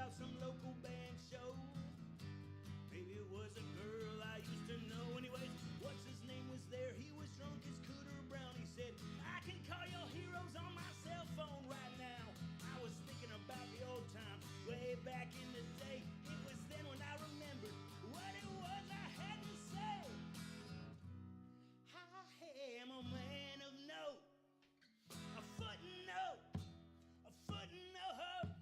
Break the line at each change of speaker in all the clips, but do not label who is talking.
about some local band show. Maybe it was a girl I used to know. Anyways, what's his name was there? He was drunk as Cooter Brown. He said, I can call your heroes on my cell phone right now. I was thinking about the old time, way back in the day. It was then when I remembered what it was I had to say. I am a man of note, a footnote, a footnote.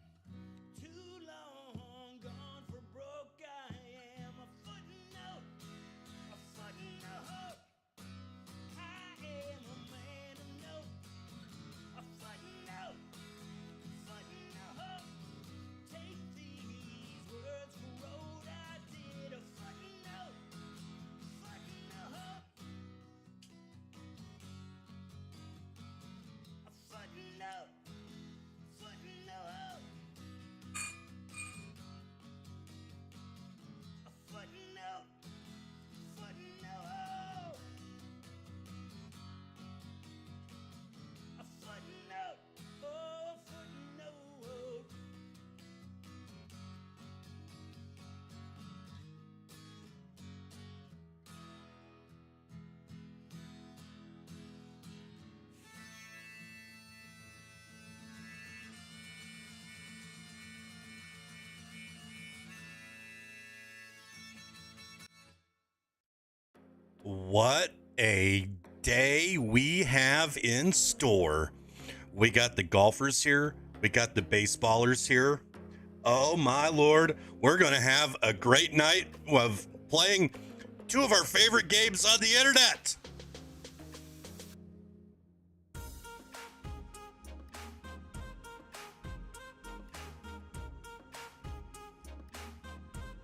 Too long gone for broke. I am a footnote, a footnote. I am a man of note, a footnote, footnote. Take these words for road. I did a footnote, footnote, a footnote, footnote. A footnote, footnote, a footnote, oh, a footnote.
What a day we have in store. We got the golfers here. We got the baseballers here. Oh my Lord. We're going to have a great night of playing two of our favorite games on the internet.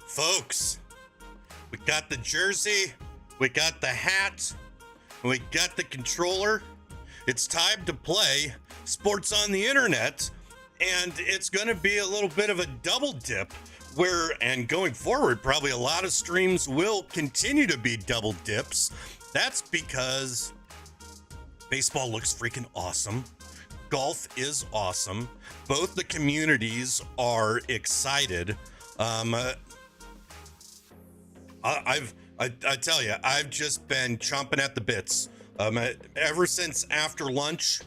Folks, we got the jersey. We got the hat, we got the controller. It's time to play sports on the internet, and it's going to be a little bit of a double dip and going forward, probably a lot of streams will continue to be double dips. That's because baseball looks freaking awesome. Golf is awesome. Both the communities are excited. I tell you, I've just been chomping at the bits. Ever since after lunch,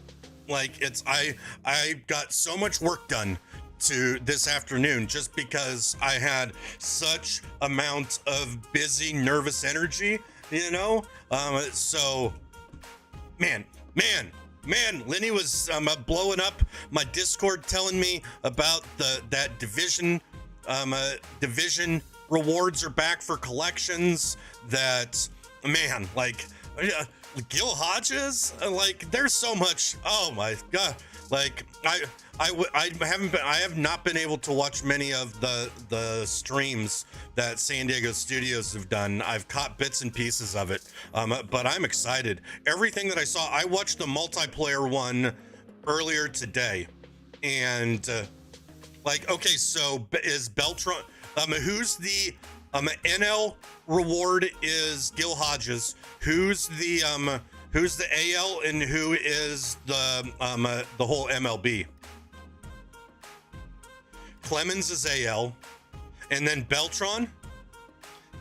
I got so much work done to this afternoon just because I had such amount of busy, nervous energy, you know? So, man, Lenny was blowing up my Discord telling me about that division rewards are back for collections. That, man, Gil Hodges, there's so much. Oh my god, I have not been able to watch many of the streams that San Diego Studios have done. I've caught bits and pieces of it, but I'm excited. Everything that I saw, I watched the multiplayer one earlier today, and okay, so is Beltran? Who's the NL reward is Gil Hodges. Who's the AL and who is the whole MLB? Clemens is AL, and then Beltran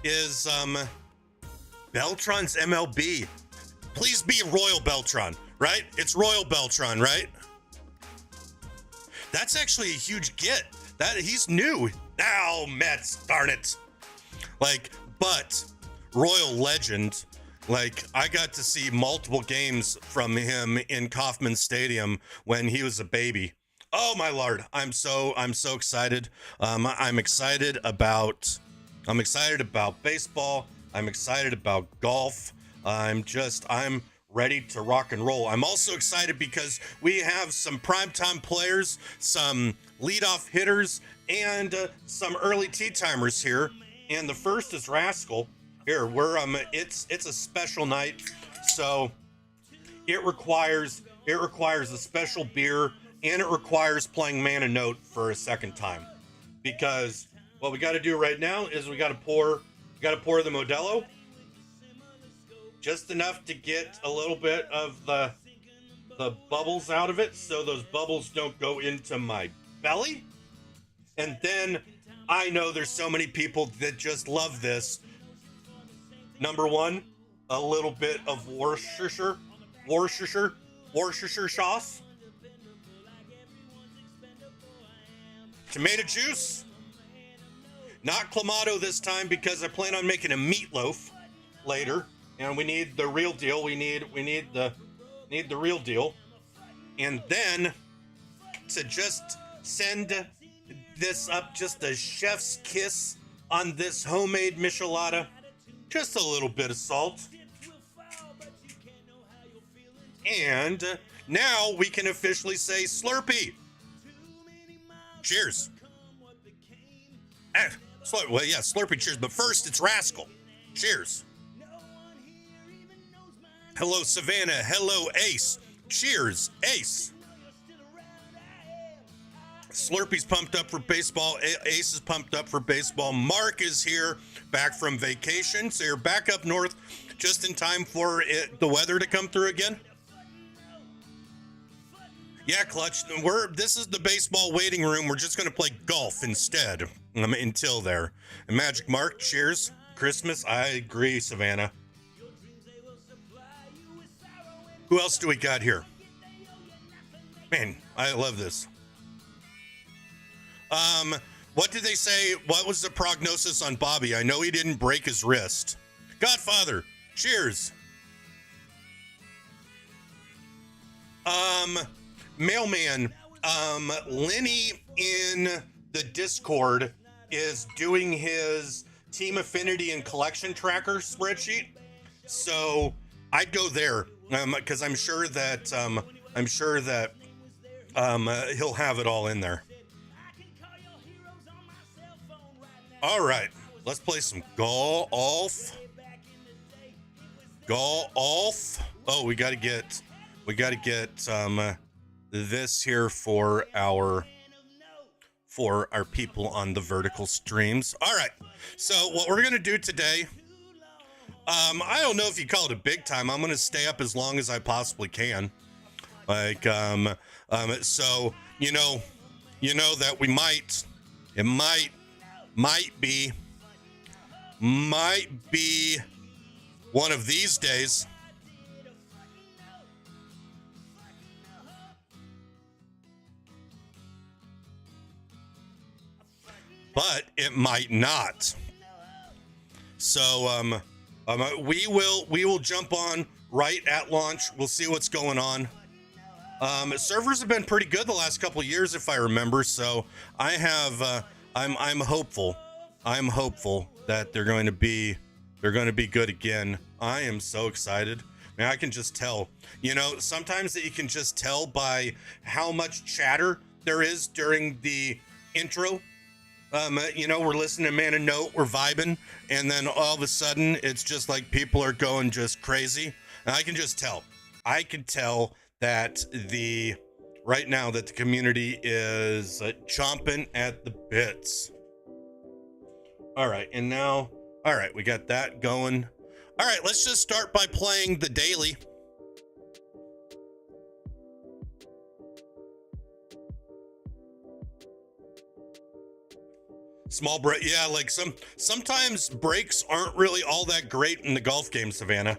is Beltran's MLB. Please be Royal Beltran, right? It's Royal Beltran, right? That's actually a huge get. That he's new. Ow, Mets, darn it. But Royal legend, I got to see multiple games from him in Kauffman Stadium when he was a baby. Oh my Lord, I'm so excited. I'm excited about baseball. I'm excited about golf. I'm ready to rock and roll. I'm also excited because we have some primetime players, some leadoff hitters, and some early tea timers here. And the first is Rascal. Here, it's a special night, so it requires a special beer, and it requires playing Man of Note for a second time, because what we got to do right now is we got to pour the Modelo, just enough to get a little bit of the bubbles out of it, so those bubbles don't go into my belly. And then I know there's so many people that just love this. Number one, a little bit of Worcestershire sauce, tomato juice, not clamato this time because I plan on making a meatloaf later, and we need the real deal. We need the real deal, and then to just send this up, just a chef's kiss on this homemade michelada, just a little bit of salt. And now we can officially say Slurpee. Cheers. Well, yeah, Slurpee, cheers. But first, it's Rascal. Cheers. Hello, Savannah. Hello, Ace. Cheers, Ace. Slurpee's pumped up for baseball. Ace is pumped up for baseball. Mark is here, back from vacation. So you're back up north just in time for the weather to come through again? Yeah, Clutch. This is the baseball waiting room. We're just going to play golf instead until there. And Magic Mark, cheers. Christmas, I agree, Savannah. Who else do we got here? Man, I love this. What did they say? What was the prognosis on Bobby? I know he didn't break his wrist. Godfather, cheers. Mailman, Lenny in the Discord is doing his Team Affinity and collection tracker spreadsheet. So I'd go there, because I'm sure that he'll have it all in there. All right, let's play some golf. Oh, we got to get this here for our people on the vertical streams. All right, so what we're gonna do today, I don't know if you call it a big time. I'm gonna stay up as long as I possibly can. Like, so you know that it might be one of these days. But it might not. So we will jump on right at launch. We'll see what's going on. Servers have been pretty good the last couple of years, if I remember. So I have I'm hopeful. I'm hopeful that they're going to be good again. I am so excited. Man, I can just tell. Sometimes that you can just tell by how much chatter there is during the intro. We're listening to Man and Note, we're vibing, and then all of a sudden it's just like people are going just crazy. And I can just tell. I can tell that right now that the community is chomping at the bits. All right, we got that going. All right, let's just start by playing the daily. Small break, yeah, like sometimes breaks aren't really all that great in the golf game, Savannah.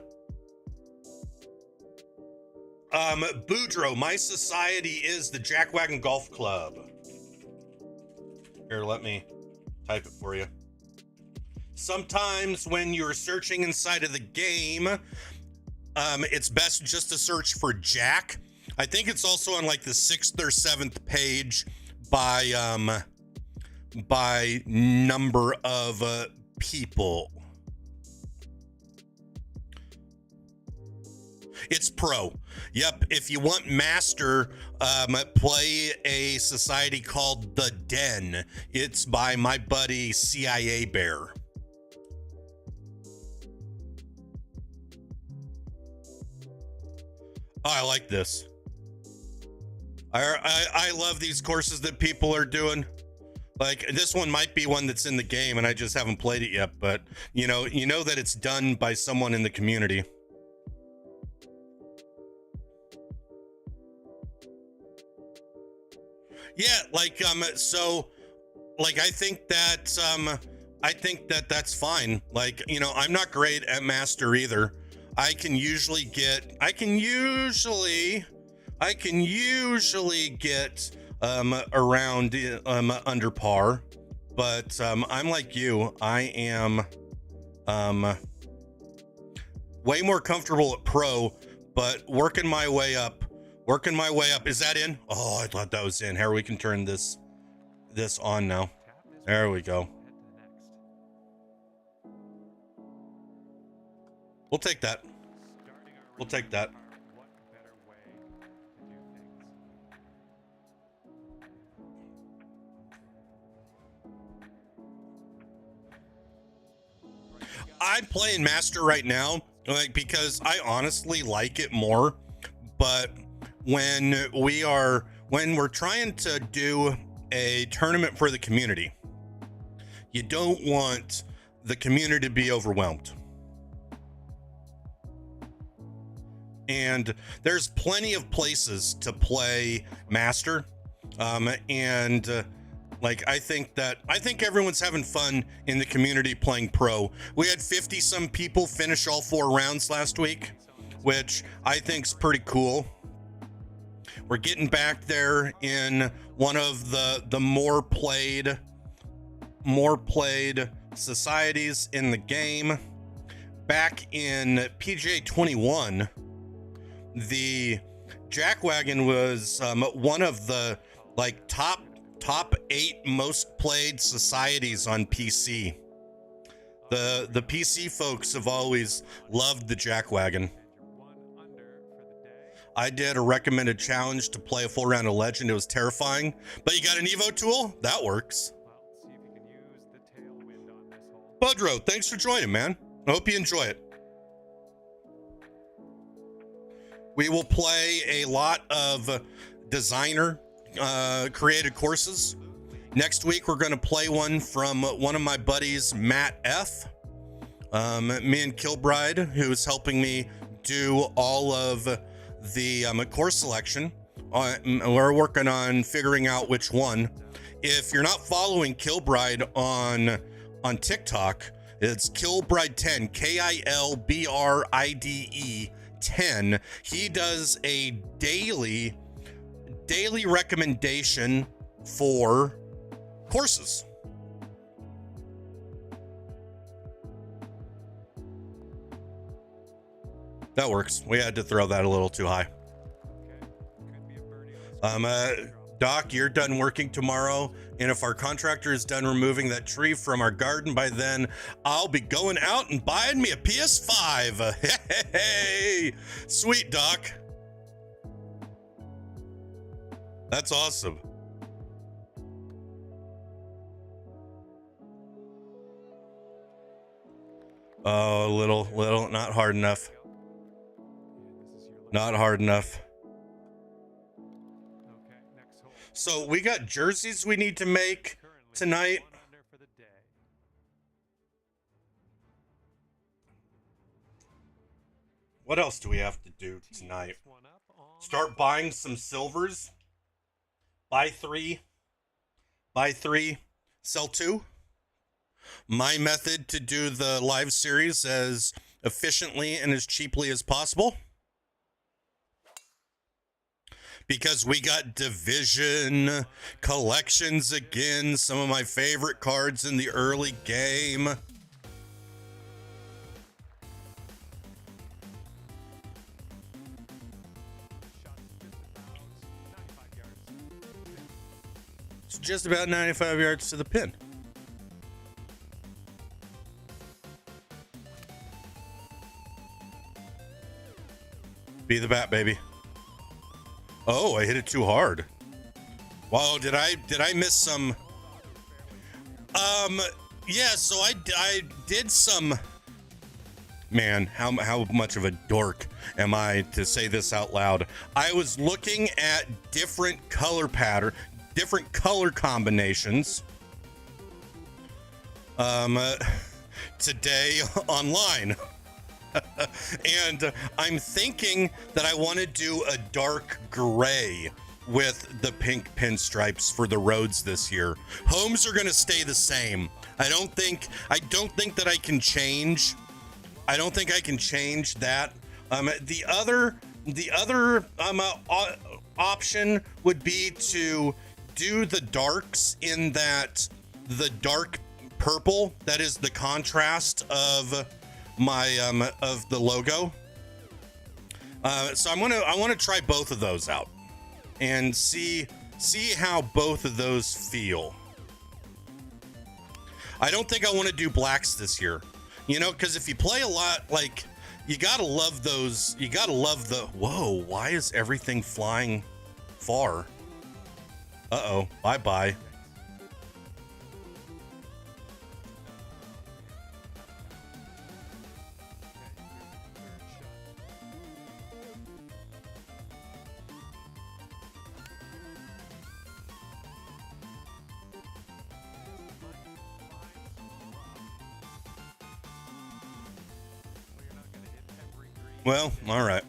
Boudreaux, my society is the Jackwagon Golf Club. Here, let me type it for you. Sometimes when you're searching inside of the game, it's best just to search for Jack. I think it's also on like the 6th or 7th page by number of people. It's pro. Yep. If you want master, play a society called The Den. It's by my buddy CIA Bear. Oh, I like this. I love these courses that people are doing. Like, this one might be one that's in the game and I just haven't played it yet, but you know that it's done by someone in the community. Yeah, like, so like I think that that's fine. Like, you know, I'm not great at master either. I can usually get around under par, but I'm like you. I am way more comfortable at pro, but working my way up. Is that in? Oh, I thought that was in. Here, we can turn this on now. There we go. We'll take that. I'm playing Master right now, like, because I honestly like it more. But when we're trying to do a tournament for the community, you don't want the community to be overwhelmed. And there's plenty of places to play Master. Like, I think everyone's having fun in the community playing pro. We had 50 some people finish all 4 rounds last week, which I think's pretty cool. We're getting back there in one of the more played societies in the game. Back in PGA 21, the Jackwagon was one of the like top 8 most played societies on PC. The PC folks have always loved the Jackwagon. I did a recommended challenge to play a full round of Legend. It was terrifying, but you got an Evo tool? That works. Budro, thanks for joining, man. I hope you enjoy it. We will play a lot of designer created courses. Next week, we're going to play one from one of my buddies, Matt F. Me and Kilbride, who's helping me do all of the course selection. We're working on figuring out which one. If you're not following Kilbride on TikTok, it's Kilbride10, KILBRIDE 10. He does a daily recommendation for courses. That works. We had to throw that a little too high. Doc, you're done working tomorrow, and if our contractor is done removing that tree from our garden by then, I'll be going out and buying me a PS5. Hey, sweet, Doc. That's awesome. Oh, little, not hard enough. Not hard enough. So we got jerseys we need to make tonight. What else do we have to do tonight? Start buying some silvers. Buy 3, sell 2. My method to do the live series as efficiently and as cheaply as possible. Because we got division collections again, some of my favorite cards in the early game. It's just about 95 yards to the pin. Be the bat, baby. Oh, I hit it too hard. Wow, did I miss some? Yeah, so I did some. Man, how much of a dork am I to say this out loud? I was looking at different color pattern, different color combinations. Today online. And I'm thinking that I want to do a dark gray with the pink pinstripes for the roads this year. Homes are going to stay the same. I don't think that I can change. I don't think I can change that. The other option would be to do the darks in that the dark purple that is the contrast of my of the logo. So I want to try both of those out and see how both of those feel. I don't think I want to do blacks this year, you know, because if you play a lot, like, you gotta love those. You gotta love the. Whoa! Why is everything flying far? Uh-oh. Bye-bye. Well, all right.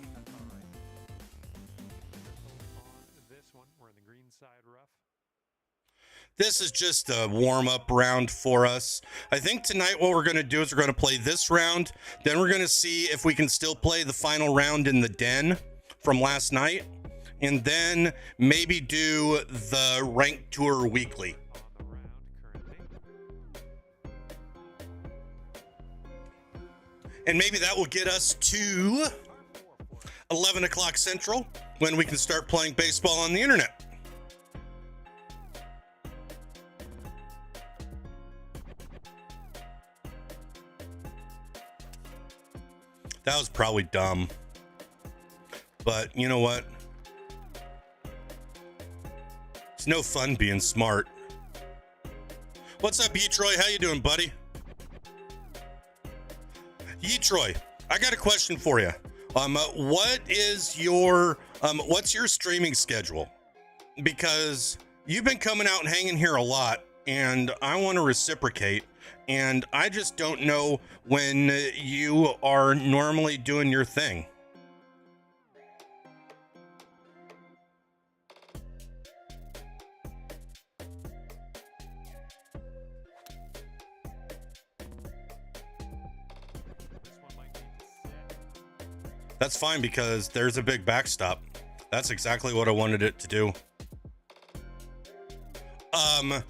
This is just a warm-up round for us. I think tonight what we're going to do is we're going to play this round. Then we're going to see if we can still play the final round in the den from last night. And then maybe do the Ranked Tour weekly. And maybe that will get us to 11 o'clock Central when we can start playing baseball on the internet. That was probably dumb. But you know what? It's no fun being smart. What's up, Troy? How you doing, buddy? Troy, I got a question for you. What is your what's your streaming schedule? Because you've been coming out and hanging here a lot, and I want to reciprocate, and I just don't know when you are normally doing your thing. That's fine, because there's a big backstop. That's exactly what I wanted it to do. Not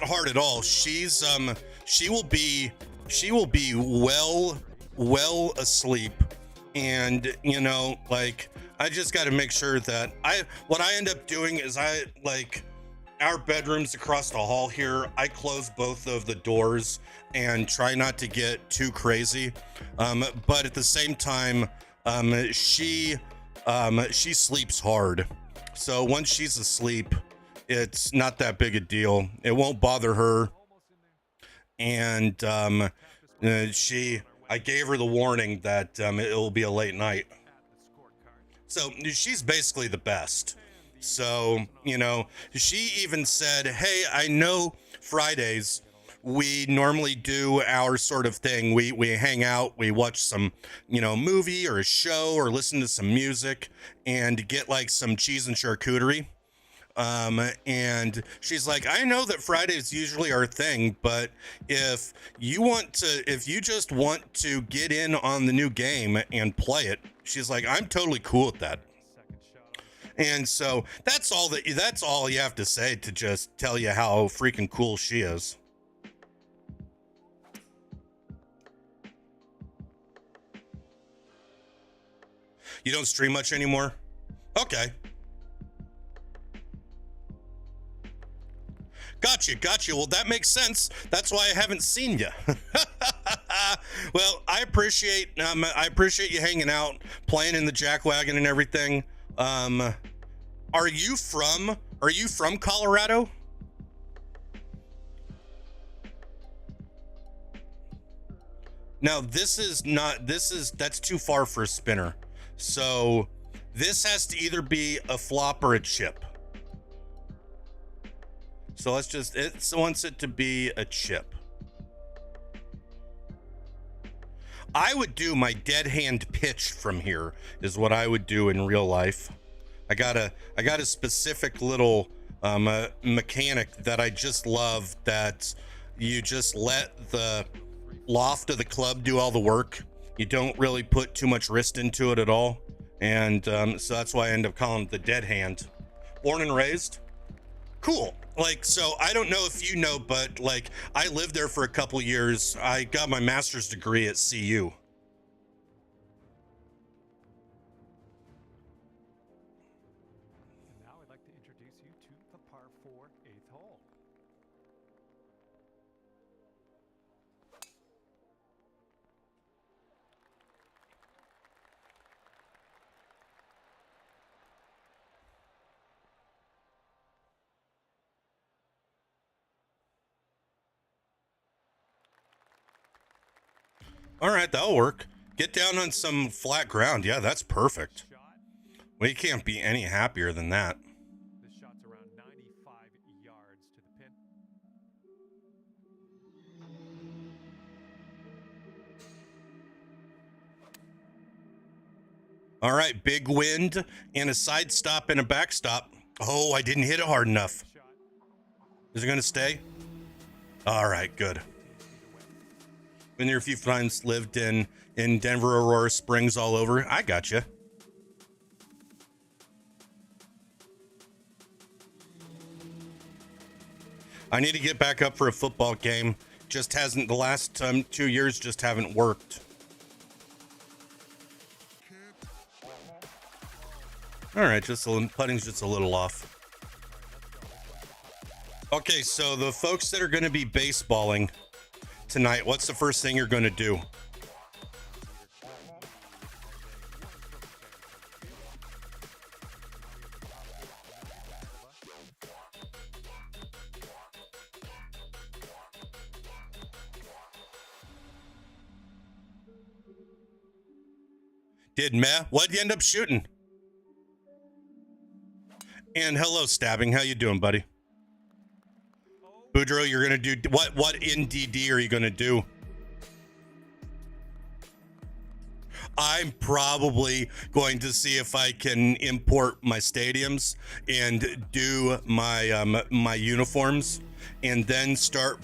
hard at all. She will be well asleep, and you know, like, I just got to make sure that what I end up doing is our bedrooms across the hall here, I close both of the doors and try not to get too crazy. But at the same time, she sleeps hard. So once she's asleep, it's not that big a deal. It won't bother her. And I gave her the warning that it'll be a late night. So she's basically the best. So, you know, she even said, hey, I know Fridays we normally do our sort of thing. We hang out, we watch some, you know, movie or a show or listen to some music and get like some cheese and charcuterie. And she's like, I know that Fridays usually our thing, but if you just want to get in on the new game and play it, she's like, I'm totally cool with that. And so that's all you have to say to just tell you how freaking cool she is. You don't stream much anymore? Okay. Gotcha. Well, that makes sense. That's why I haven't seen you. Well, I appreciate you hanging out, playing in the jackwagon and everything. Are you from Colorado? Now, that's too far for a spinner. So this has to either be a flop or a chip. So it wants it to be a chip. I would do my dead hand pitch from here is what I would do in real life. I got a specific little mechanic that I just love, that you just let the loft of the club do all the work. You don't really put too much wrist into it at all. And so that's why I end up calling it the dead hand. Born and raised. Cool. Like, so I don't know if you know, but like I lived there for a couple years. I got my master's degree at CU.
And now I'd like to introduce you to the par 4 8th hole.
All right, that'll work. Get down on some flat ground. Yeah, that's perfect.
Shot.
We can't be any happier than that.
This shot's around 95 yards to the pin.
All right, big wind and a side stop and a backstop. Oh, I didn't hit it hard enough.
Shot.
Is it going to stay? All right, good.
15 feet away.
Been there a few times, lived in Denver, Aurora Springs, all over. I got you. I need to get back up for a football game. Just hasn't, the last 2 years just haven't worked. All right, just a little, putting's just a little off. Okay, so the folks that are going to be baseballing tonight, what's the first thing you're going to do? Did meh? What'd you end up shooting? And hello, Stabbing. How you doing, buddy? Boudreaux, you're gonna do what in DD are you gonna do? I'm probably going to see if I can import my stadiums and do my my uniforms, and then start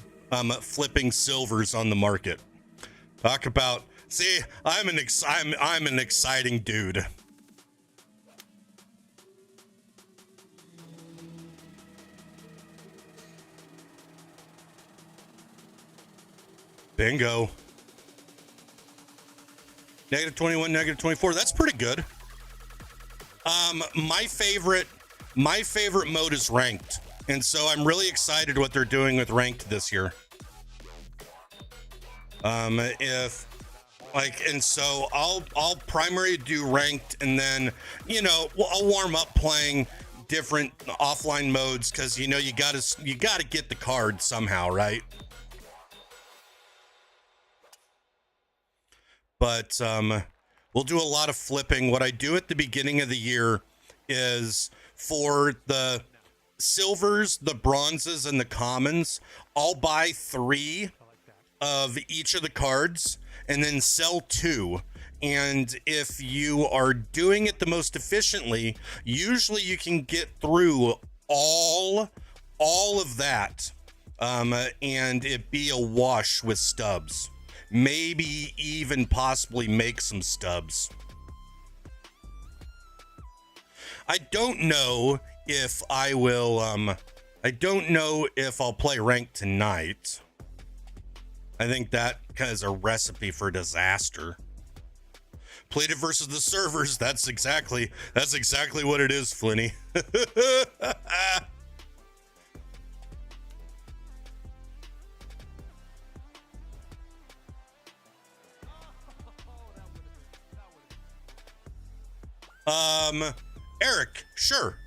flipping silvers on the market. Talk about, see, I'm an exciting dude. Bingo. -21, -24. That's pretty good. My favorite mode is ranked, and so I'm really excited what they're doing with ranked this year. If like, and so I'll primary do ranked, and then I'll warm up playing different offline modes, because you gotta get the card somehow, right? But we'll do a lot of flipping. What I do at the beginning of the year is, for the silvers, the bronzes, and the commons, I'll buy 3 of each of the cards and then sell 2. And if you are doing it the most efficiently, usually you can get through all of that, and it be a wash with stubs. Maybe even possibly make some stubs. I don't know if I will, I don't know if I'll play ranked tonight. I think that is a recipe for disaster. Played it versus the servers. That's exactly what it is, Flinny. Eric, sure.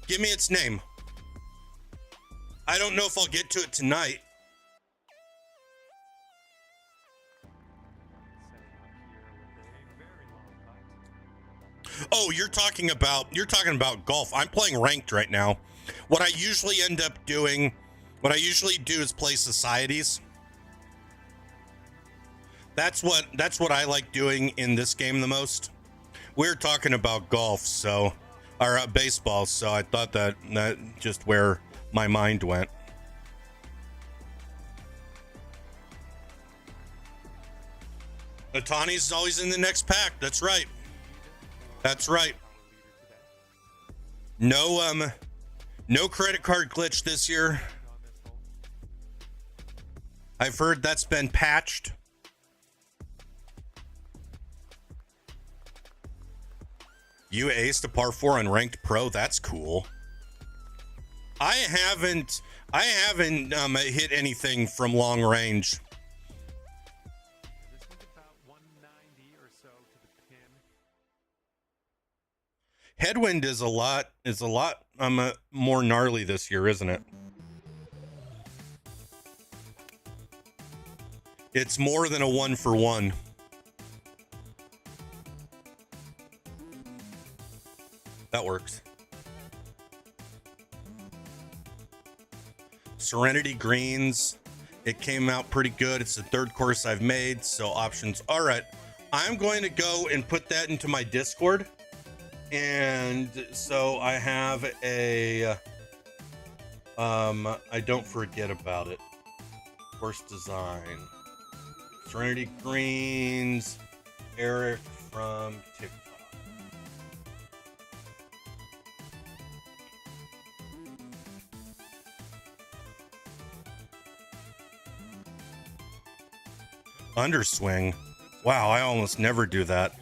Give me its name. I don't know if I'll get to it tonight. Oh, you're talking about golf. I'm playing ranked right now. What I usually do is play societies. That's what I like doing in this game the most. we were talking about golf, so, or baseball, so I thought that just where my mind went. Otani's always in the next pack. That's right. That's right. No credit card glitch this year. I've heard that's been patched. You aced a par 4 on ranked pro. That's cool. I haven't hit anything from long range.
This one's about 190 or so to the pin.
Headwind is a lot more gnarly this year, isn't it? It's more than a 1-for-1. That works. Serenity Greens. It came out pretty good. It's the third course I've made, so options. All right. I'm going to go and put that into my Discord. And so I have a I don't forget about it. Course design. Serenity Greens. Eric from TikTok. Underswing. Wow, I almost never do that.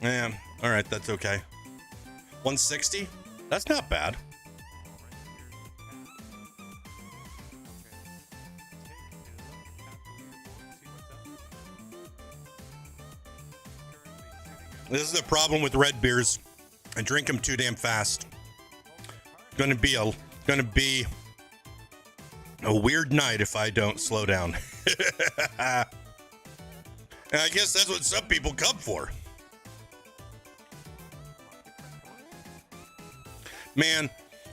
Yeah, all right, that's okay. 160? That's not bad. This is the problem with red beers. I drink them too damn fast. Gonna be a weird night if I don't slow down. And I guess that's what some people come for. Man,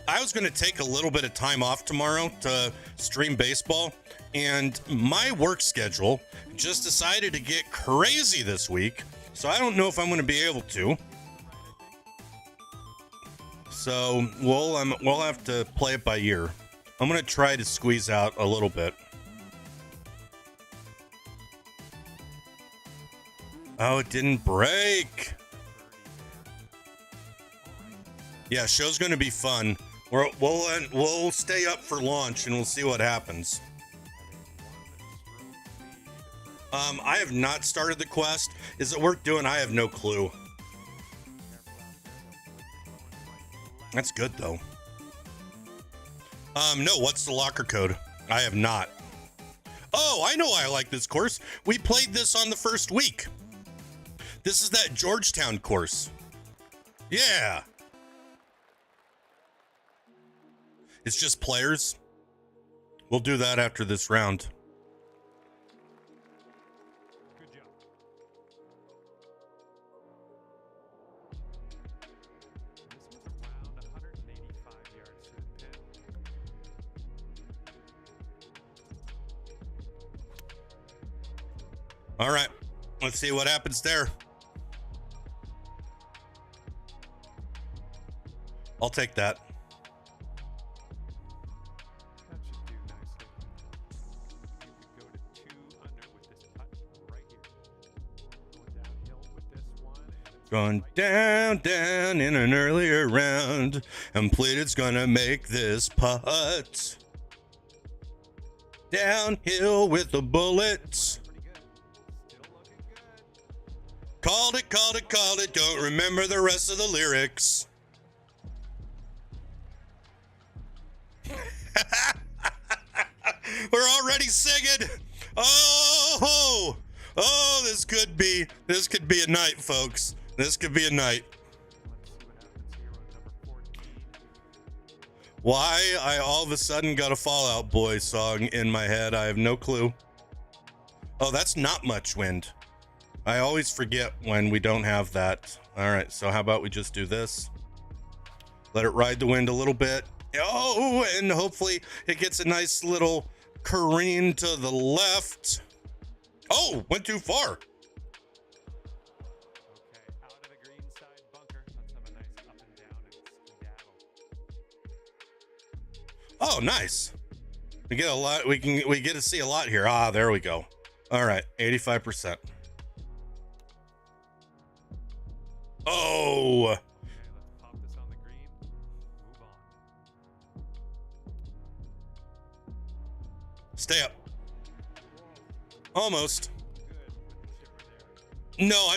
I was going to take a little bit of time off tomorrow to stream baseball, and my work schedule just decided to get crazy this week, so I don't know if I'm going to be able to. So we'll have to play it by ear. I'm going to try to squeeze out a little bit. Oh, it didn't break. Yeah, show's going to be fun. We'll stay up for launch and we'll see what happens. I have not started the quest. Is it worth doing? I have no clue. That's good though. No, what's the locker code? I have not. Oh, I know I like this course. We played this on the first week. This is that Georgetown course. Yeah. It's just players. We'll do that after this round.
Good job. This one's around 185 yards to the pin.
All right. Let's see what happens there. I'll take that.
That should do nicely. You could go to 2 under with this putt right here. Going downhill with this one. And it's
Going down in an earlier round. And Pleated's gonna make this putt. Downhill with the bullets.
pretty good. Still looking good.
Called it. Don't remember the rest of the lyrics. We're already singing. Oh, this could be a night, folks. This could be a night.
Let's see what happens here on number 14.
Why I all of a sudden got a Fall Out Boy song in my head, I have no clue. Oh, that's not much wind. I always forget when we don't have that. All right, so how about we just do this? Let it ride the wind a little bit. Oh, and hopefully it gets a nice little careen to the left. Oh, went too far.
Okay, out of the green
Oh, nice. We get a lot. We get to see a lot here. Ah, there we go. All right, 85%. Oh,
Okay, let's pop this on the green. Move on.
stay up. Almost.
Good with the chipper there.
No,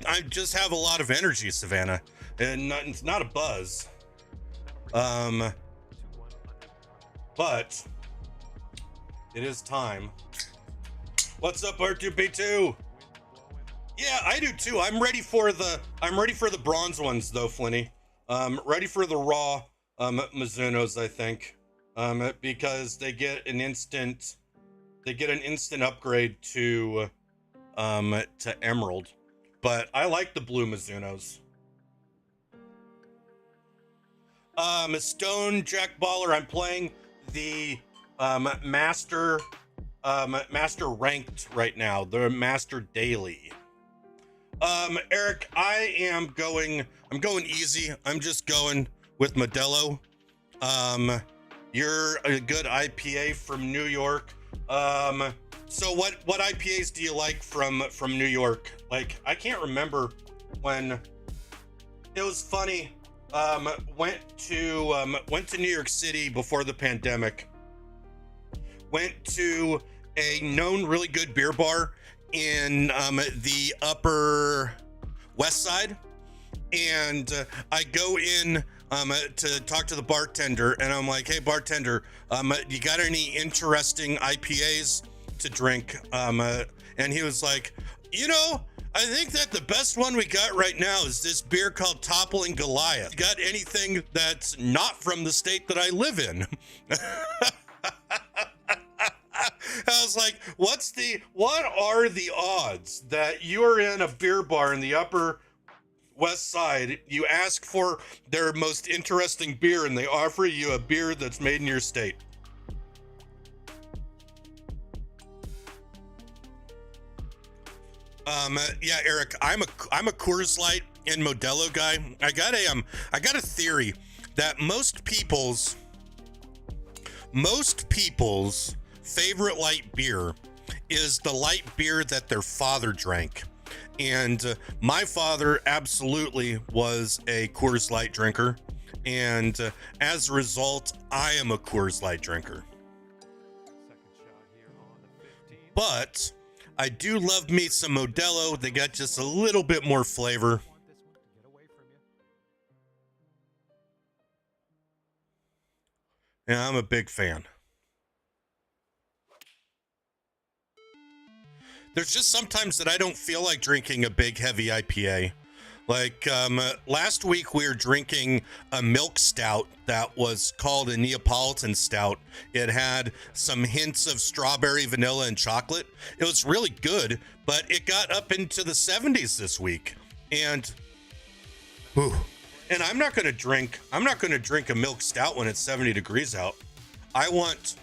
I just have a lot of energy, Savannah, and it's not a buzz.
That'll bring
2-1
under.
But it is time. What's up, R2P2?
Wind blowing.
Yeah, I do too. I'm ready for the bronze ones though, Flinny. Ready for the raw Mizunos, I think. Because they get an instant upgrade to Emerald. But I like the blue Mizunos. Stone Jack Baller, I'm playing the master ranked right now, the master daily. Eric, I'm going easy. I'm just going with Modelo. You're a good IPA from New York. So what IPAs do you like from New York? Like, I can't remember when it was funny. Went to New York City before the pandemic. Went to a known really good beer bar in the Upper West Side, and I go in to talk to the bartender, and I'm like, "Hey, bartender, you got any interesting IPAs to drink?" And he was like, I think that the best one we got right now is this beer called Toppling Goliath. You got anything that's not from the state that I live in? I was like, what are the odds that you're in a beer bar in the Upper West Side, you ask for their most interesting beer, and they offer you a beer that's made in your state? Yeah, Eric, I'm a Coors Light and Modelo guy. I got a theory that most people's favorite light beer is the light beer that their father drank. And my father absolutely was a Coors Light drinker. And as a result, I am a Coors Light drinker.
Second shot here on the 15.
But I do love me some Modelo. They got just a little bit more flavor.
Want this one to get away from you.
Yeah, I'm a big fan. There's just sometimes that I don't feel like drinking a big, heavy IPA. Like last week, we were drinking a milk stout that was called a Neapolitan stout. It had some hints of strawberry, vanilla, and chocolate. It was really good, but it got up into the 70s this week. And I'm not going to drink a milk stout when it's 70 degrees out. I want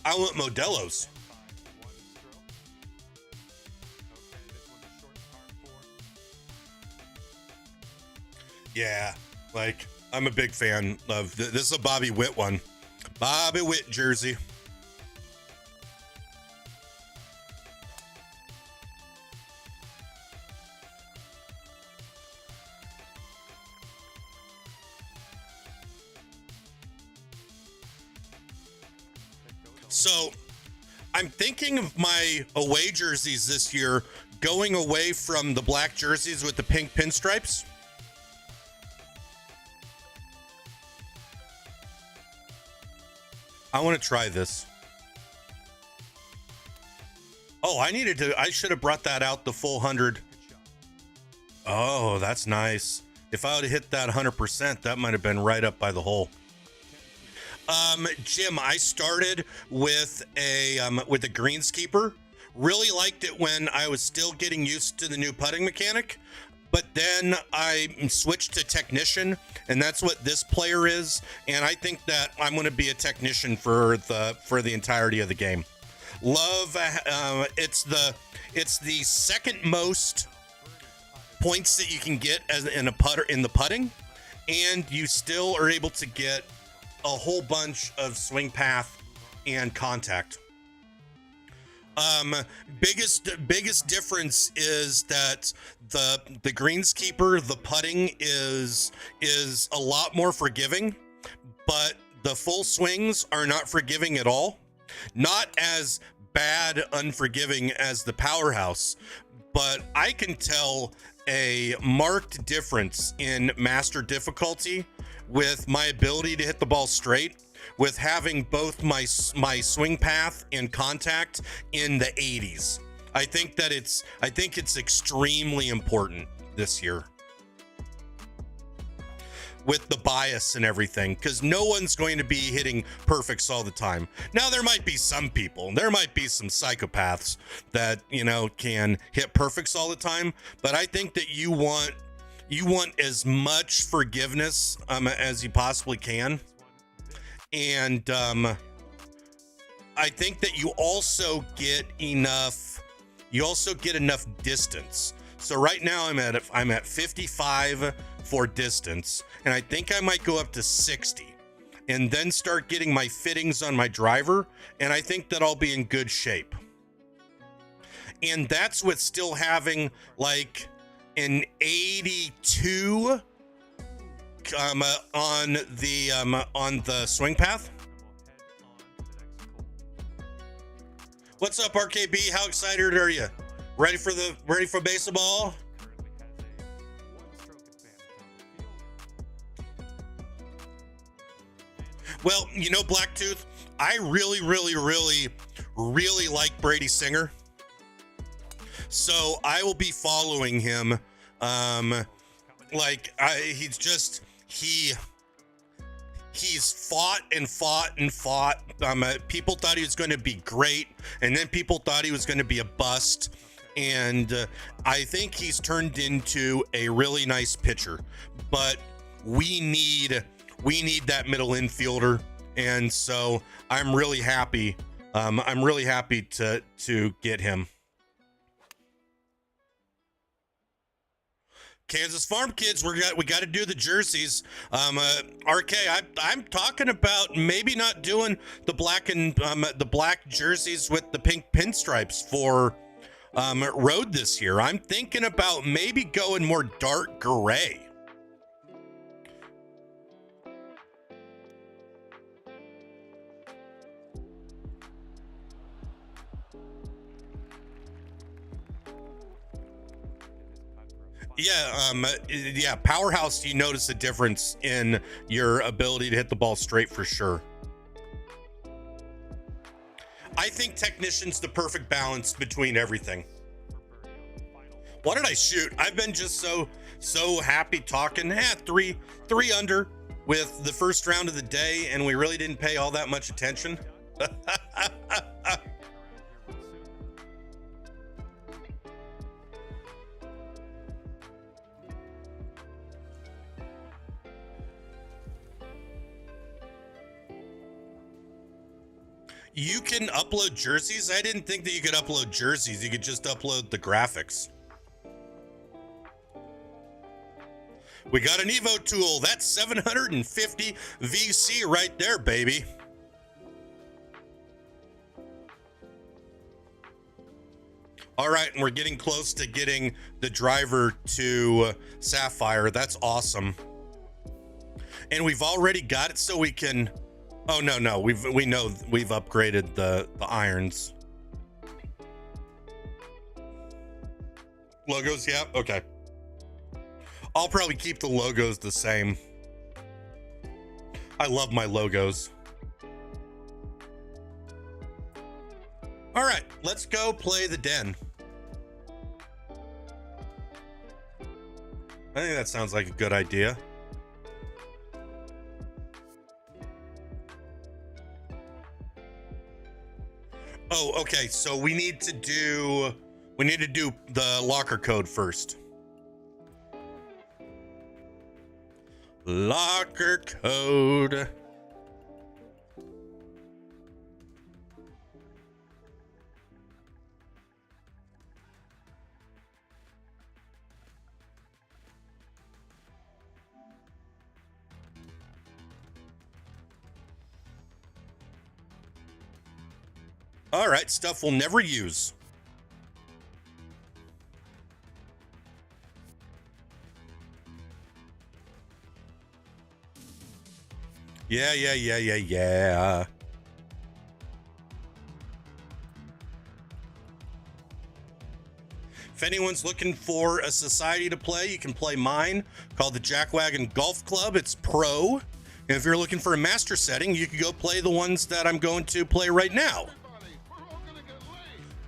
Modelo's.
1 stroke. Okay, this one is short par 4.
Yeah, like I'm a big fan of this is a Bobby Witt one. Bobby Witt jersey. So I'm thinking of my away jerseys this year going away from the black jerseys with the pink pinstripes. I want to try this. Oh, I should have brought that out the full 100.
Good shot.
Oh, that's nice. If I would have hit that 100%, that might have been right up by the hole. Jim, I started with a greenskeeper. Really liked it when I was still getting used to the new putting mechanic, but then I switched to technician, and that's what this player is. And I think that I'm going to be a technician for the entirety of the game. Love, it's the second most points that you can get as in the putting, and you still are able to get a whole bunch of swing path and contact. Biggest difference is that the greenskeeper, the putting is a lot more forgiving, but the full swings are not forgiving at all. Not as bad unforgiving as the Powerhouse, but I can tell a marked difference in master difficulty with my ability to hit the ball straight, with having both my swing path and contact in the 80s. I think it's extremely important this year with the bias and everything, because no one's going to be hitting perfects all the time. Now, there might be some people, there might be some psychopaths that, you know, can hit perfects all the time, but I think that you want as much forgiveness as you possibly can. And I think that you also get enough distance. So right now I'm at 55 for distance, and I think I might go up to 60 and then start getting my fittings on my driver, and I think that I'll be in good shape. And that's with still having like an 82 on the swing path. What's up, RKB? How excited are you? Ready for baseball? Well, you know, Blacktooth, I really like Brady Singer. So I will be following him. He's fought and fought and fought. People thought he was going to be great, and then people thought he was going to be a bust. And I think he's turned into a really nice pitcher. But we need that middle infielder, and so I'm really happy. I'm really happy to get him. Kansas Farm Kids, we got to do the jerseys. RK, I'm talking about maybe not doing the black and the black jerseys with the pink pinstripes for road this year. I'm thinking about maybe going more dark gray. Yeah, Powerhouse, you notice a difference in your ability to hit the ball straight for sure. I think Technician's the perfect balance between everything. What did I shoot? I've been just so happy talking. Three under with the first round of the day, and we really didn't pay all that much attention. You can upload jerseys? I didn't think that you could upload jerseys. You could just upload the graphics. We got an Evo tool. That's 750 VC right there, baby. All right, and we're getting close to getting the driver to Sapphire. That's awesome. And we've already got it so we can... Oh, no, we know we've upgraded the irons. Logos, yeah, okay. I'll probably keep the logos the same. I love my logos. All right, let's go play the den. I think that sounds like a good idea. Oh, okay. So we need to do the locker code first. Locker code. All right, stuff we'll never use. Yeah. If anyone's looking for a society to play, you can play mine called the Jackwagon Golf Club. It's pro. And if you're looking for a master setting, you can go play the ones that I'm going to play right now.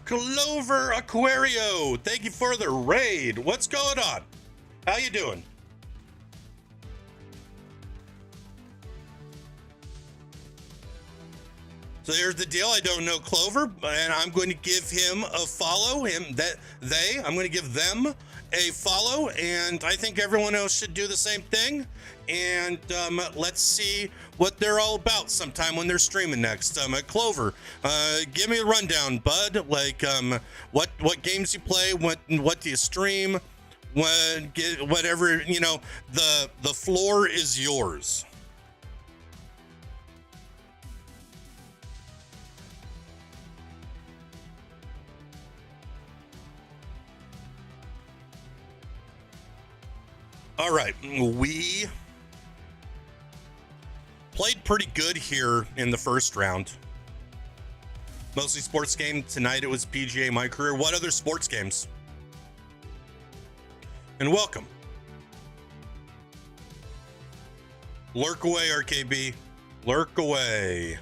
Clover Aquario, thank you for the raid. What's going on? How you doing? So here's the deal. I don't know Clover, and I'm going to give him a follow. I'm going to give them a follow, and I think everyone else should do the same thing. And let's see what they're all about sometime when they're streaming next. Clover, give me a rundown, bud. Like, what games you play, what do you stream, whatever. You know, the floor is yours. All right, we played pretty good here in the first round. Mostly sports game. Tonight it was PGA My Career. What other sports games? And welcome. Lurk away, RKB. Lurk away.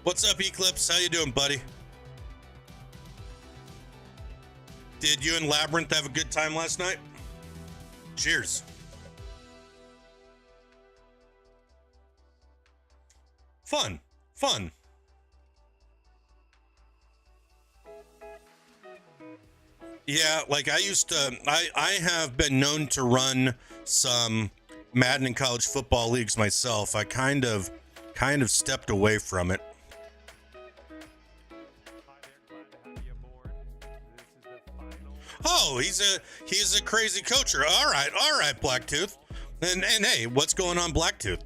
What's up, Eclipse? How you doing, buddy? Did you and Labyrinth have a good time last night? Cheers. Fun. Yeah, like I have been known to run some Madden and college football leagues myself. I kind of stepped away from it. Oh, he's a crazy coacher. All right, Blacktooth. And hey, what's going on, Blacktooth?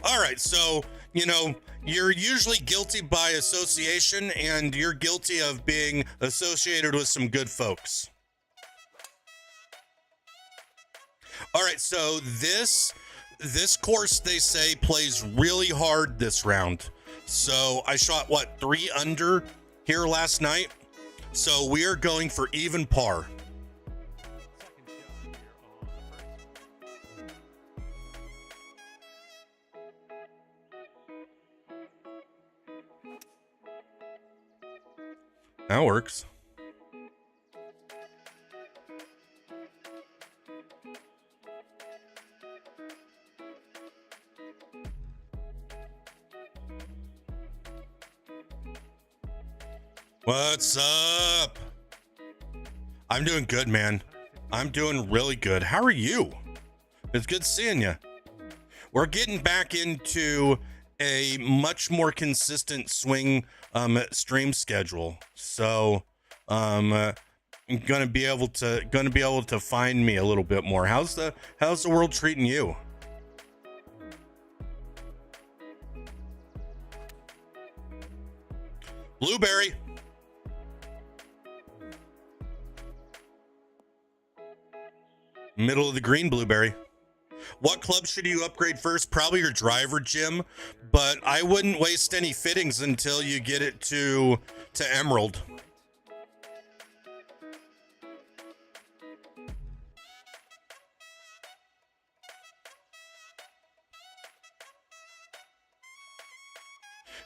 All right, so, you know, you're usually guilty by association, and you're guilty of being associated with some good folks. All right, so this course, they say, plays really hard this round. So I shot, 3 under here last night? So we are going for even par. That works. What's up? I'm doing good, man. I'm doing really good. How are you? It's good seeing you. We're getting back into a much more consistent swing stream schedule. So I'm gonna be able to find me a little bit more. How's the world treating you? Blueberry. Middle of the green, Blueberry. What club should you upgrade first? Probably your driver, Jim, but I wouldn't waste any fittings until you get it to Emerald.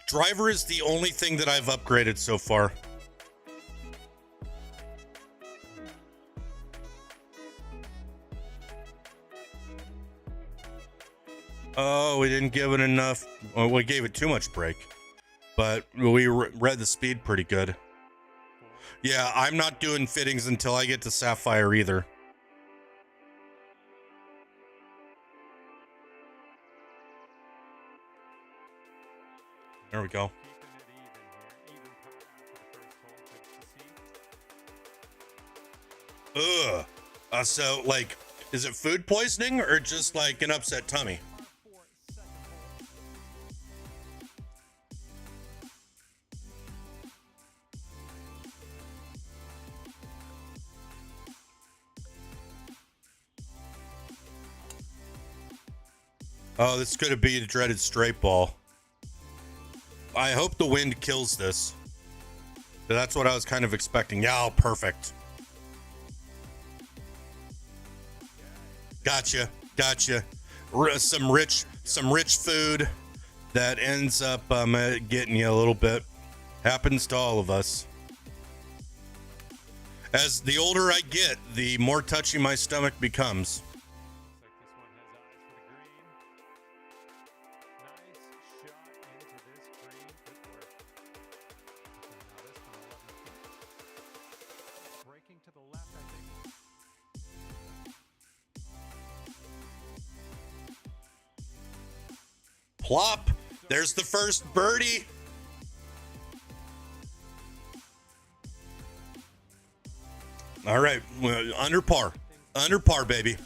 Driver is the only thing that I've upgraded so far. Oh, we didn't give it enough. Well, we gave it too much brake, but we read the speed pretty good. Yeah, I'm not doing fittings until I get to Sapphire either. There we go. Ugh. So, like, Is it food poisoning or just like an upset tummy? Oh, this is going to be a dreaded straight ball. I hope the wind kills this. That's what I was kind of expecting. Yeah, oh, perfect. Gotcha. Some rich food that ends up getting you a little bit. Happens to all of us. As the older I get, the more touchy my stomach becomes. Plop. There's the first birdie. All right. Under par. Under par, baby.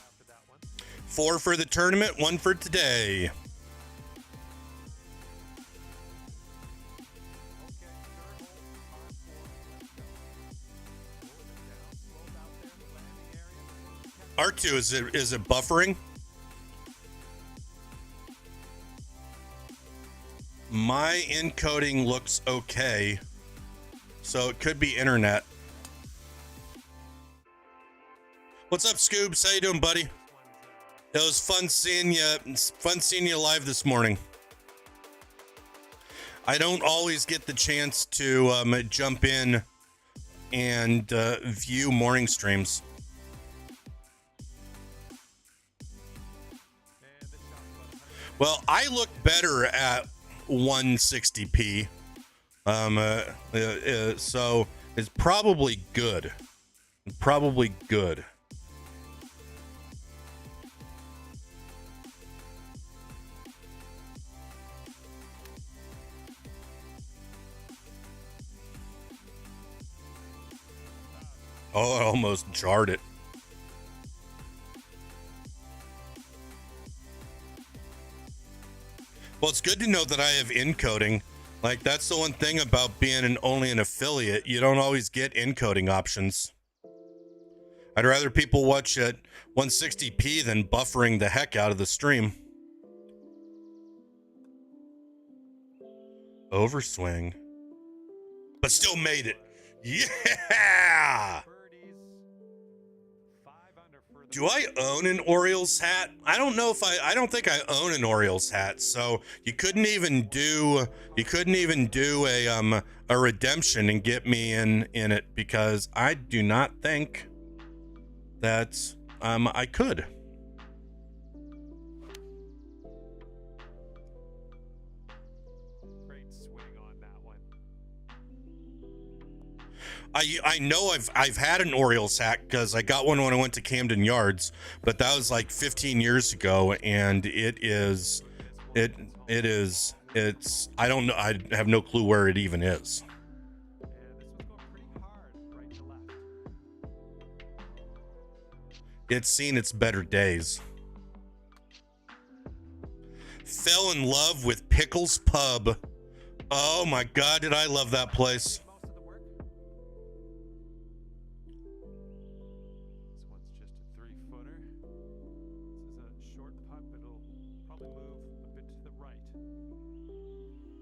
4 for the tournament, 1 for today. R2, is it buffering? My encoding looks okay, so it could be internet. What's up, Scoobs? How you doing, buddy? It was fun seeing you live this morning. I don't always get the chance to jump in and view morning streams. Well, I look better at 160p, so it's probably good. Probably good. Oh, I almost jarred it. Well, it's good to know that I have encoding. Like, that's the one thing about being only an affiliate. You don't always get encoding options. I'd rather people watch at 160p than buffering the heck out of the stream. Overswing. But still made it. Yeah! Do I own an Orioles hat? I don't know if I don't think I own an Orioles hat. So you couldn't even do a redemption and get me in it, because I do not think that I could.
Great swing on that one.
I know I've had an Orioles hat because I got one when I went to Camden Yards, but that was like 15 years ago, and it's I don't know, I have no clue where it even is.
And this one's going pretty hard right to left.
It's seen its better days. Fell in love with Pickles Pub. Oh my God, did I love that place.
Most of the work. This one's just a 3-footer. This is a short putt, but it'll probably move a bit to the right.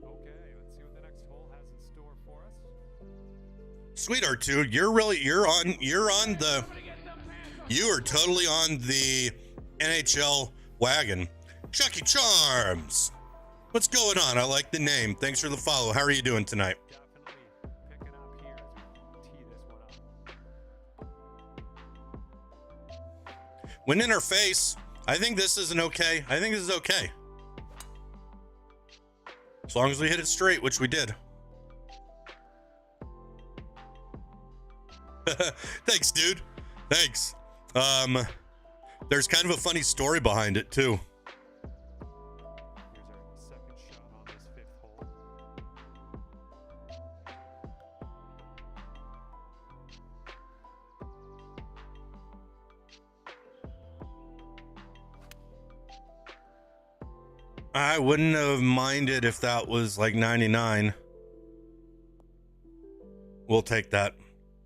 Okay, let's see what the next hole has in store for us.
Sweetheart, dude, you are totally on the NHL wagon. Chucky Charms. What's going on? I like the name. Thanks for the follow. How are you doing tonight?
Definitely picking up here as we tee this one up.
Wind in our face. I think this is okay. I think this is okay. As long as we hit it straight, which we did. Thanks, dude. Thanks. There's kind of a funny story behind it too.
Here's our second shot on this 5th hole.
I wouldn't have minded if that was like 99. We'll take that.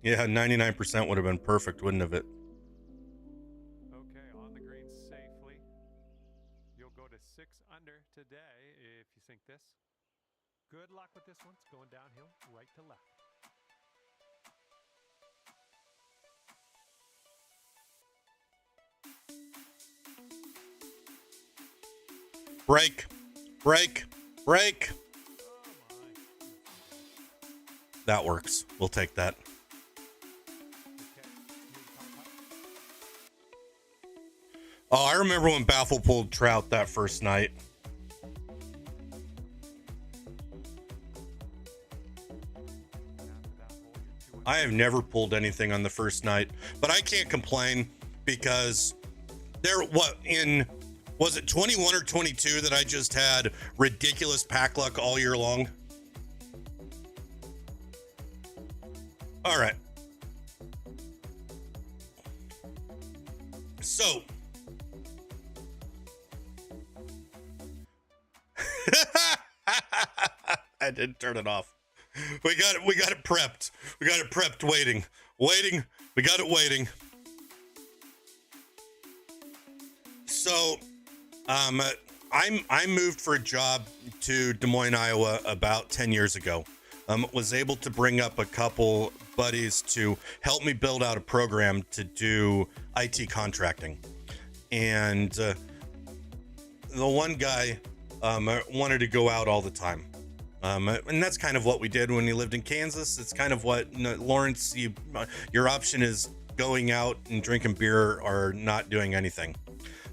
Yeah, 99% would have been perfect, wouldn't have it?
Okay, on the green safely. You'll go to 6 under today if you sink this. Good luck with this one. It's going downhill right to left.
Break, break, break.
Oh my.
That works. We'll take that.
Okay.
Oh, I remember when Baffle pulled trout that first night. I have never pulled anything on the first night, but I can't complain because was it 21 or 22 that I just had ridiculous pack luck all year long? All right. So I didn't turn it off. We got it prepped. We got it prepped, waiting. We got it waiting. So, I moved for a job to Des Moines, Iowa about 10 years ago. Was able to bring up a couple buddies to help me build out a program to do IT contracting. And the one guy wanted to go out all the time. And that's kind of what we did when we lived in Kansas. It's kind of what, Lawrence, your option is going out and drinking beer or not doing anything.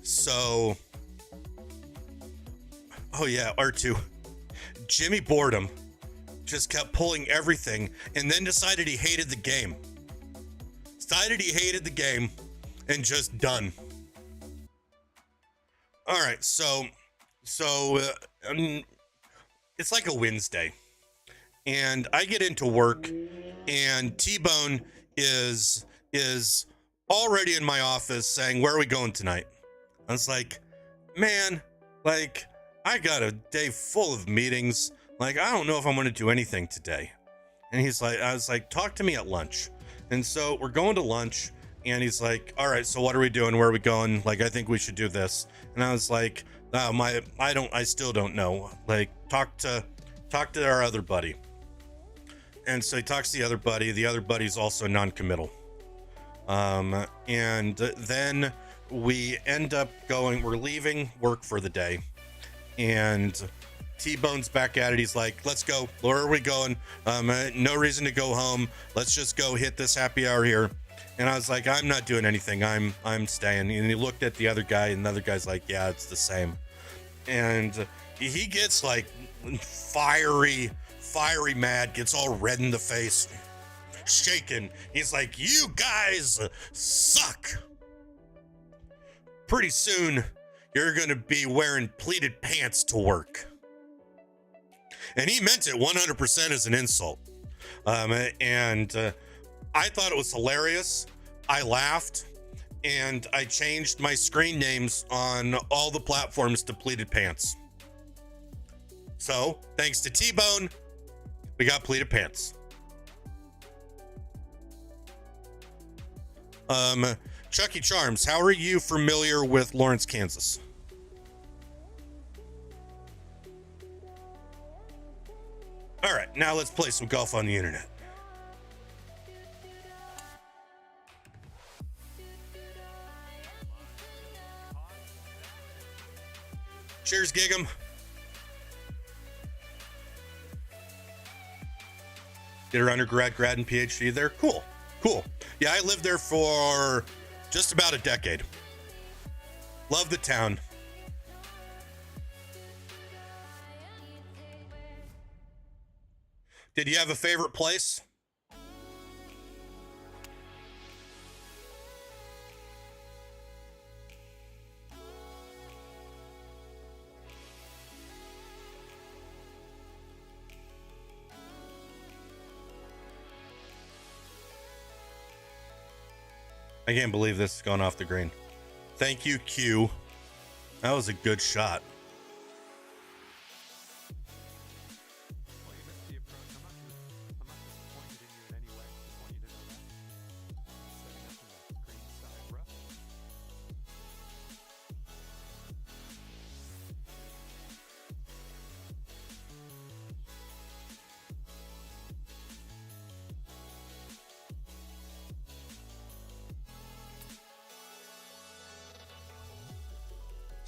So, oh yeah, R2. Jimmy Boredom just kept pulling everything and then decided he hated the game. And just done. All right, so it's like a Wednesday, and I get into work, and T-Bone is already in my office saying, "Where are we going tonight?" I was like, "Man, like I got a day full of meetings. Like I don't know if I'm going to do anything today." And I was like, "Talk to me at lunch." And so we're going to lunch, and he's like, "All right, so what are we doing? Where are we going? Like I think we should do this." And I was like, I still don't know. Like, talk to our other buddy. And so he talks to the other buddy. The other buddy's also non-committal. And then we end up we're leaving work for the day. And T-Bone's back at it. He's like, "Let's go. Where are we going? No reason to go home. Let's just go hit this happy hour here." And I was like, "I'm not doing anything. I'm staying." And he looked at the other guy, and the other guy's like, "Yeah, it's the same." And he gets like fiery mad, gets all red in the face, shaking. He's like, "You guys suck. Pretty soon, you're going to be wearing pleated pants to work." And he meant it 100% as an insult. And I thought it was hilarious. I laughed, and I changed my screen names on all the platforms to pleated pants. So, thanks to T-Bone, we got pleated pants. Chucky Charms, how are you familiar with Lawrence, Kansas? All right, now let's play some golf on the internet. Cheers, Gig'em. Did her undergrad, grad, and PhD there. Cool. Yeah, I lived there for just about a decade. Love the town. Did you have a favorite place? I can't believe this is going off the green. Thank you, Q. That was a good shot.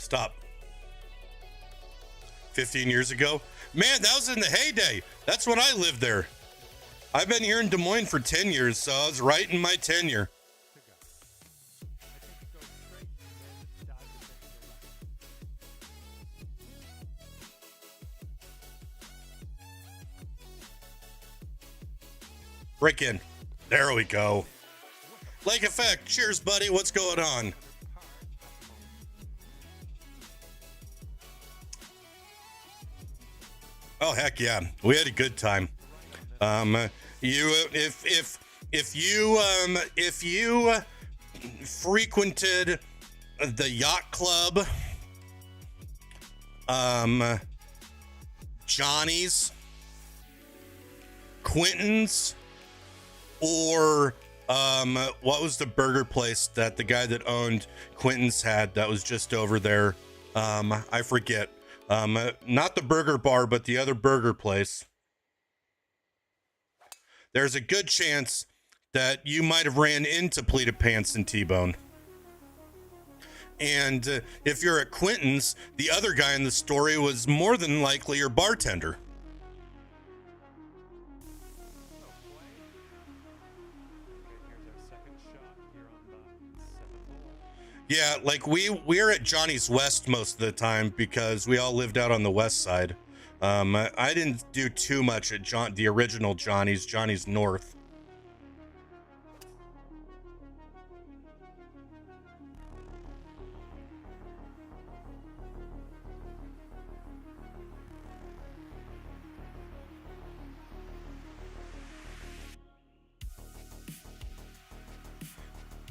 Stop. 15 years ago? Man, that was in the heyday. That's when I lived there. I've been here in Des Moines for 10 years, so I was right in my tenure. Break in. There we go. Lake Effect. Cheers, buddy. What's going on? Oh, heck yeah. We had a good time. If you frequented the yacht club, Johnny's, Quentin's, or what was the burger place that the guy that owned Quentin's had that was just over there? I forget. Not the burger bar, but the other burger place. There's a good chance that you might have ran into Pleated Pants and T-Bone. And if you're at Quentin's, the other guy in the story was more than likely your bartender. Yeah, like we're at Johnny's West most of the time because we all lived out on the west side. I didn't do too much at the original Johnny's North.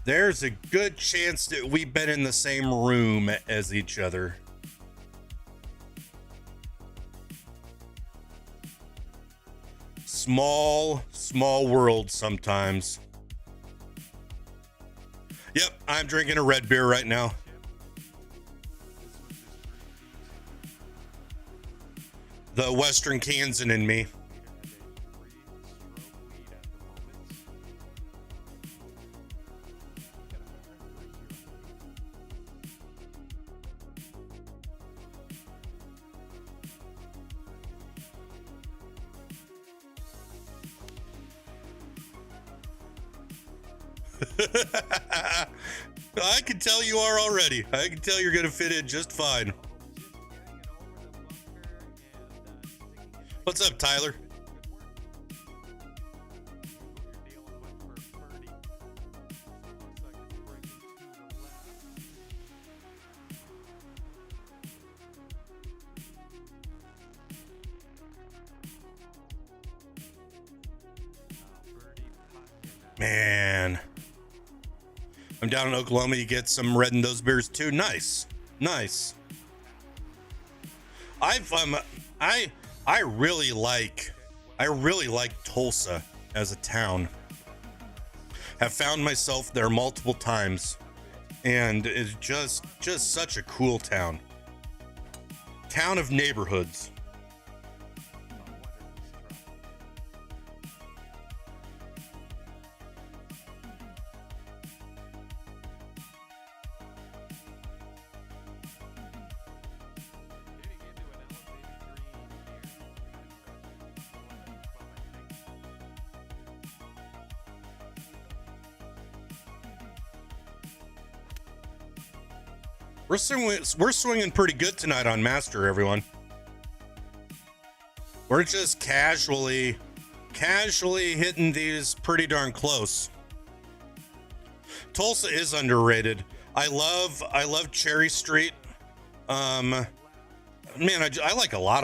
There's a good chance that we've been in the same room as each other. Small world sometimes. Yep, I'm drinking a red beer right now. The Western Kansan in me. I can tell you are already. I can tell you're going to fit in just fine. What's up, Tyler? Man. I'm down in Oklahoma. You get some red in those beers too. Nice. I really like Tulsa as a town. Have found myself there multiple times, and it's just such a cool town. Town of neighborhoods. We're swinging pretty good tonight on Master, everyone. We're just casually hitting these pretty darn close. Tulsa is underrated. I love Cherry Street. Man, I like a lot of